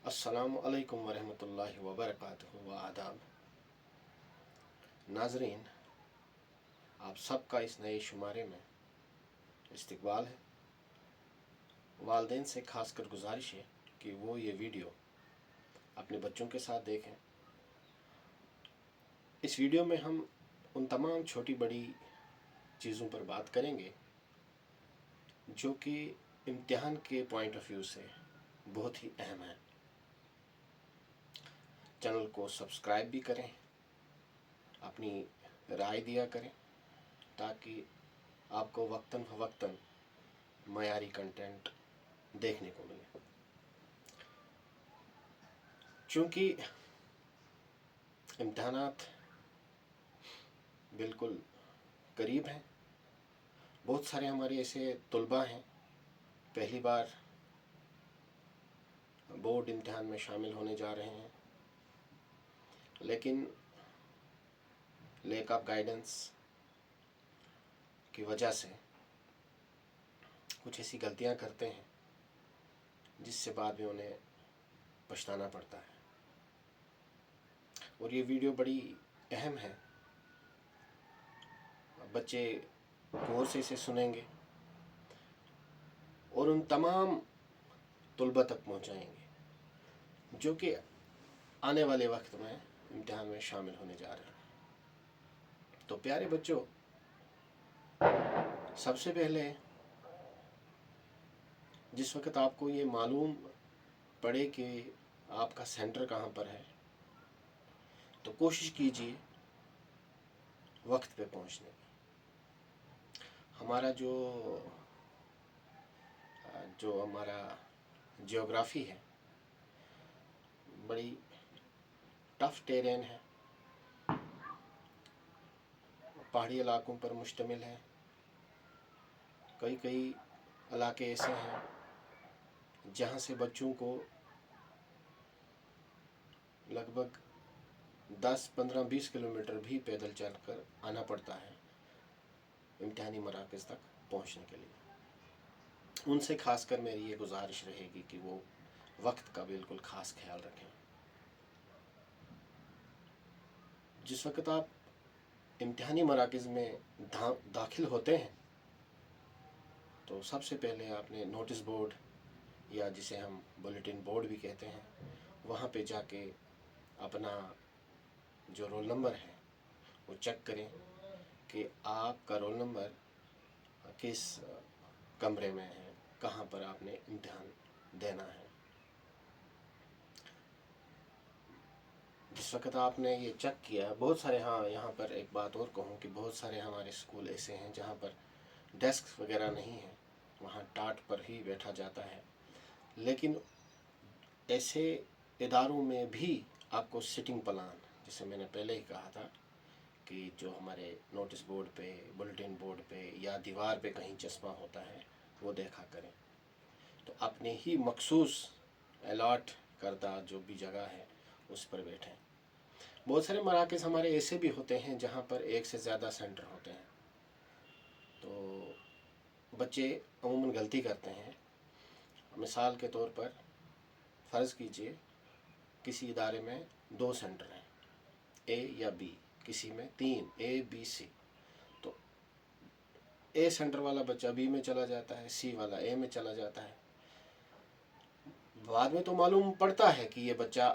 अस्सलामु अलैकुम वरहमतुल्लाहि वबरकातुहू व आदाब। नाजरीन, आप सबका इस नए शुमारे में इस्तकबाल है। वालिदैन से खासकर गुजारिश है कि वो ये वीडियो अपने बच्चों के साथ देखें। इस वीडियो में हम उन तमाम छोटी बड़ी चीज़ों पर बात करेंगे जो कि इम्तिहान के पॉइंट ऑफ व्यू से बहुत ही अहम है। चैनल को सब्सक्राइब भी करें, अपनी राय दिया करें ताकि आपको वक्तन फ़वक्तन मयारी कंटेंट देखने को मिले। चूँकि इम्तहानात बिल्कुल करीब हैं, बहुत सारे हमारे ऐसे तलबा हैं पहली बार बोर्ड इम्तिहान में शामिल होने जा रहे हैं, लेकिन लैक ऑफ गाइडेंस की वजह से कुछ ऐसी गलतियां करते हैं जिससे बाद में उन्हें पछताना पड़ता है। और ये वीडियो बड़ी अहम है, बच्चे गौर से इसे सुनेंगे और उन तमाम तलबा तक पहुंचाएंगे जो कि आने वाले वक्त में इम्तिहान में शामिल होने जा रहे हैं। तो प्यारे बच्चों, सबसे पहले जिस वक्त आपको ये मालूम पड़े कि आपका सेंटर कहाँ पर है, तो कोशिश कीजिए वक्त पे पहुंचने की। हमारा जो हमारा जियोग्राफी है बड़ी टफ टेरेन है, पहाड़ी इलाकों पर मुश्तमिल है। कई इलाके ऐसे हैं जहाँ से बच्चों को लगभग 10, 15, 20 किलोमीटर भी पैदल चलकर आना पड़ता है इम्तिहानी मराकज़ तक पहुँचने के लिए। उनसे खासकर मेरी ये गुजारिश रहेगी कि वो वक्त का बिल्कुल ख़ास ख्याल रखें। जिस वक्त आप इम्तिहानी मराकज़ में दाखिल होते हैं तो सबसे पहले आपने नोटिस बोर्ड या जिसे हम बुलेटिन बोर्ड भी कहते हैं, वहाँ पे जाके अपना जो रोल नंबर है वो चेक करें कि आपका रोल नंबर किस कमरे में है, कहाँ पर आपने इम्तिहान देना है। जिस वक्त आपने ये चेक किया, बहुत सारे, हाँ यहाँ पर एक बात और कहूँ कि बहुत सारे हमारे स्कूल ऐसे हैं जहाँ पर डेस्क वगैरह नहीं है, वहाँ टाट पर ही बैठा जाता है। लेकिन ऐसे इदारों में भी आपको सिटिंग प्लान, जिसे मैंने पहले ही कहा था कि जो हमारे नोटिस बोर्ड पे, बुलेटिन बोर्ड पे या दीवार पे कहीं चस्पा होता है, वो देखा करें। तो अपने ही मखसूस अलॉट करदा जो भी जगह है उस पर बैठें। बहुत सारे मराकज़ हमारे ऐसे भी होते हैं जहाँ पर एक से ज़्यादा सेंटर होते हैं, तो बच्चे अमूमन गलती करते हैं। मिसाल के तौर पर फ़र्ज़ कीजिए किसी इदारे में 2 सेंटर हैं, ए या बी, किसी में 3, ए बी सी। तो ए सेंटर वाला बच्चा बी में चला जाता है, सी वाला ए में चला जाता है। बाद में तो मालूम पड़ता है कि ये बच्चा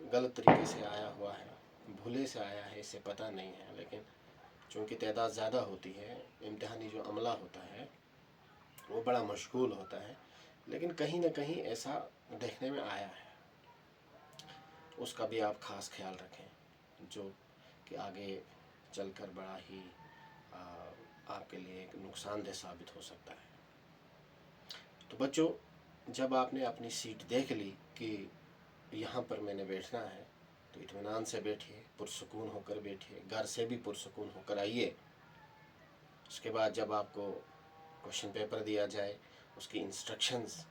गलत तरीके से आया हुआ है, भूले से आया है, इसे पता नहीं है। लेकिन चूँकि तादाद ज़्यादा होती है, इम्तिहानी जो अमला होता है वो बड़ा मशगूल होता है, लेकिन कहीं ना कहीं ऐसा देखने में आया है। उसका भी आप ख़ास ख्याल रखें जो कि आगे चलकर बड़ा ही आपके लिए एक नुकसानदेह साबित हो सकता है। तो बच्चों, जब आपने अपनी सीट देख ली कि यहाँ पर मैंने बैठना है, तो इत्मीनान से बैठिए, पुरसुकून होकर बैठिए, घर से भी पुरसुकून होकर आइए। उसके बाद जब आपको क्वेश्चन पेपर दिया जाए, उसकी इंस्ट्रक्शंस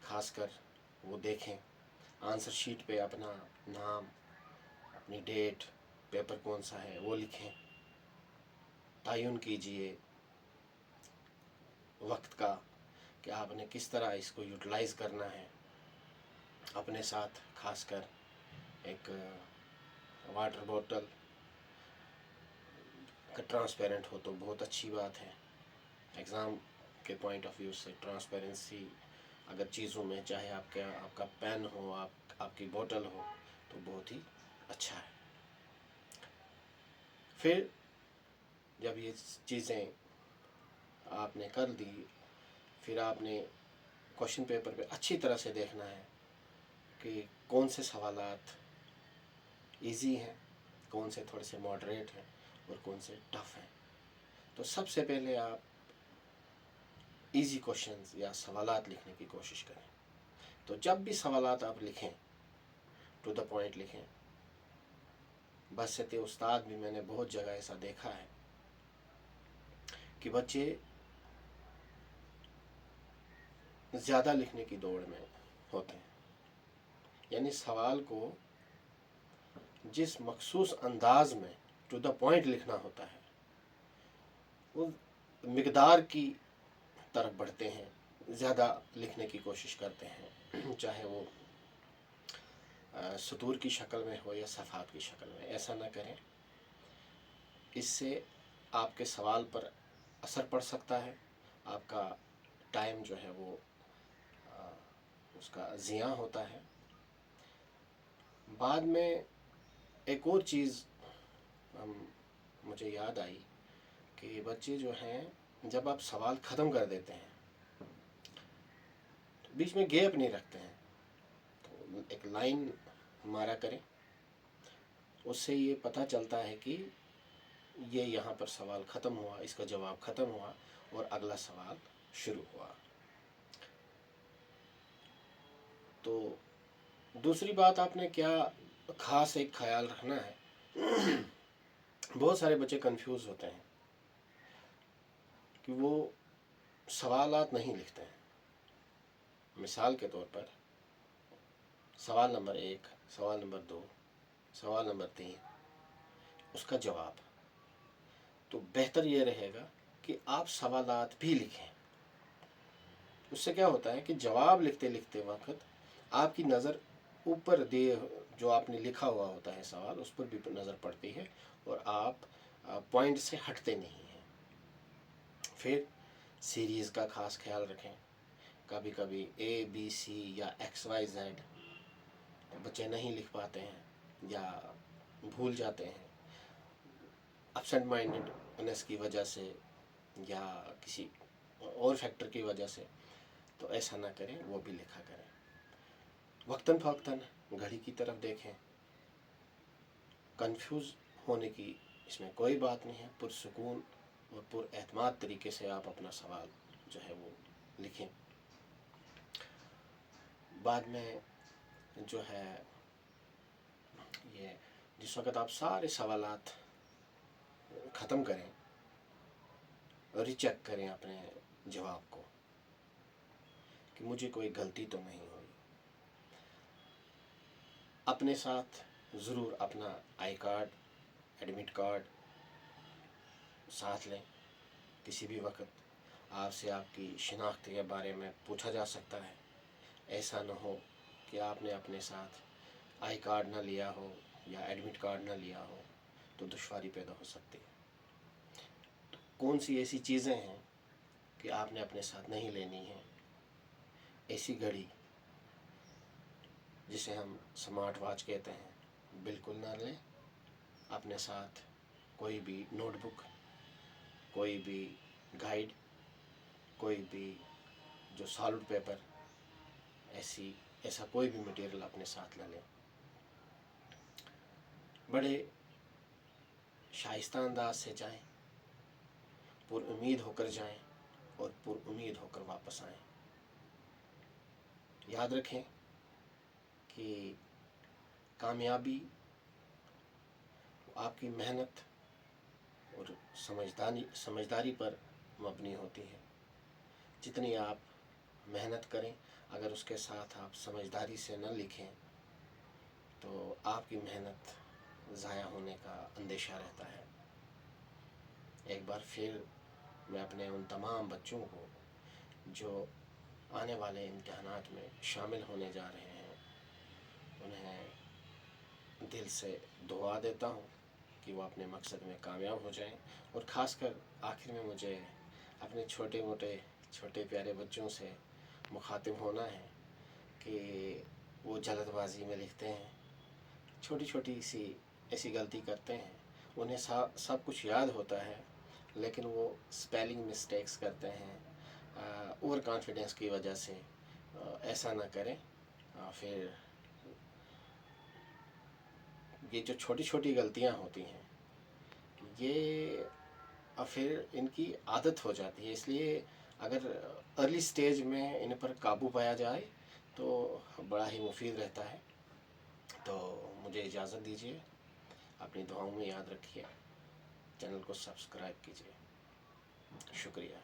खासकर वो देखें। आंसर शीट पे अपना नाम, अपनी डेट, पेपर कौन सा है वो लिखें। तयन कीजिए वक्त का कि आपने किस तरह इसको यूटिलाइज़ करना है। अपने साथ खासकर एक वाटर बोतल का ट्रांसपेरेंट हो तो बहुत अच्छी बात है। एग्ज़ाम के पॉइंट ऑफ व्यू से ट्रांसपेरेंसी अगर चीज़ों में, चाहे आपका पेन हो, आपकी बोतल हो, तो बहुत ही अच्छा है। फिर जब ये चीज़ें आपने कर दी, फिर आपने क्वेश्चन पेपर पे अच्छी तरह से देखना है कि कौन से सवालात इजी हैं, कौन से थोड़े से मॉडरेट हैं और कौन से टफ हैं। तो सबसे पहले आप इजी क्वेश्चंस या सवालात लिखने की कोशिश करें। तो जब भी सवालात आप लिखें, टू द पॉइंट लिखें। बशर्ते उस्ताद भी मैंने बहुत जगह ऐसा देखा है कि बच्चे ज़्यादा लिखने की दौड़ में होते हैं, यानी सवाल को जिस मखसूस अंदाज में टू द पॉइंट लिखना होता है, उस मिकदार की तरफ बढ़ते हैं, ज़्यादा लिखने की कोशिश करते हैं, चाहे वो सतूर की शक्ल में हो या सफ़ात की शक्ल में। ऐसा ना करें, इससे आपके सवाल पर असर पड़ सकता है, आपका टाइम जो है वो उसका ज़िया होता है। बाद में एक और चीज़ मुझे याद आई कि बच्चे जो हैं, जब आप सवाल ख़त्म कर देते हैं तो बीच में गैप नहीं रखते हैं, तो एक लाइन मारा करें। उससे ये पता चलता है कि ये यहाँ पर सवाल ख़त्म हुआ, इसका जवाब ख़त्म हुआ और अगला सवाल शुरू हुआ। तो दूसरी बात आपने क्या ख़ास एक ख्याल रखना है। बहुत सारे बच्चे कंफ्यूज होते हैं कि वो सवालात नहीं लिखते हैं। मिसाल के तौर पर सवाल नंबर 1, सवाल नंबर 2, सवाल नंबर 3, उसका जवाब। तो बेहतर ये रहेगा कि आप सवालात भी लिखें। उससे क्या होता है कि जवाब लिखते लिखते वक्त आपकी नज़र ऊपर दिए जो आपने लिखा हुआ होता है सवाल, उस पर भी नज़र पड़ती है और आप पॉइंट से हटते नहीं हैं। फिर सीरीज़ का ख़ास ख्याल रखें। कभी कभी ABC या XYZ बच्चे नहीं लिख पाते हैं या भूल जाते हैं, एब्सेंट माइंडेडनेस की वजह से या किसी और फैक्टर की वजह से। तो ऐसा ना करें, वो भी लिखा करें। वक्तन फ़वक्तन घड़ी की तरफ देखें। कंफ्यूज होने की इसमें कोई बात नहीं है। पुरसुकून और पुरएतमाद तरीके से आप अपना सवाल जो है वो लिखें। बाद में जो है ये जिस वक़्त आप सारे सवालात ख़त्म करें, रीचेक करें अपने जवाब को कि मुझे कोई गलती तो नहीं हुई। अपने साथ ज़रूर अपना आई कार्ड, एडमिट कार्ड साथ लें। किसी भी वक्त आपसे आपकी शिनाख्त के बारे में पूछा जा सकता है। ऐसा न हो कि आपने अपने साथ आई कार्ड ना लिया हो या एडमिट कार्ड ना लिया हो, तो दुश्वारी पैदा हो सकती है। तो कौन सी ऐसी चीज़ें हैं कि आपने अपने साथ नहीं लेनी है? ऐसी घड़ी जिसे हम स्मार्ट वॉच कहते हैं, बिल्कुल ना लें। अपने साथ कोई भी नोटबुक, कोई भी गाइड, कोई भी जो सॉलिड पेपर, ऐसा कोई भी मटेरियल अपने साथ न लें। बड़े शाइस्ता अंदाज से जाएं, पुरुम्मीद होकर जाएं और पुरुम्मीद होकर वापस आएं। याद रखें कि कामयाबी आपकी मेहनत और समझदारी पर मबनी होती है। जितनी आप मेहनत करें, अगर उसके साथ आप समझदारी से न लिखें तो आपकी मेहनत ज़ाया होने का अंदेशा रहता है। एक बार फिर मैं अपने उन तमाम बच्चों को जो आने वाले इम्तिहानात में शामिल होने जा रहे हैं, उन्हें दिल से दुआ देता हूँ कि वो अपने मकसद में कामयाब हो जाएं। और ख़ासकर आखिर में मुझे अपने छोटे प्यारे बच्चों से मुखातिब होना है कि वो जल्दबाजी में लिखते हैं, छोटी छोटी सी ऐसी गलती करते हैं, उन्हें सब कुछ याद होता है लेकिन वो स्पेलिंग मिस्टेक्स करते हैं ओवर कॉन्फिडेंस की वजह से। ऐसा ना करें। फिर ये जो छोटी छोटी गलतियां होती हैं ये फिर इनकी आदत हो जाती है, इसलिए अगर अर्ली स्टेज में इन पर काबू पाया जाए तो बड़ा ही मुफीद रहता है। तो मुझे इजाज़त दीजिए, अपनी दुआओं में याद रखिए, चैनल को सब्सक्राइब कीजिए। शुक्रिया।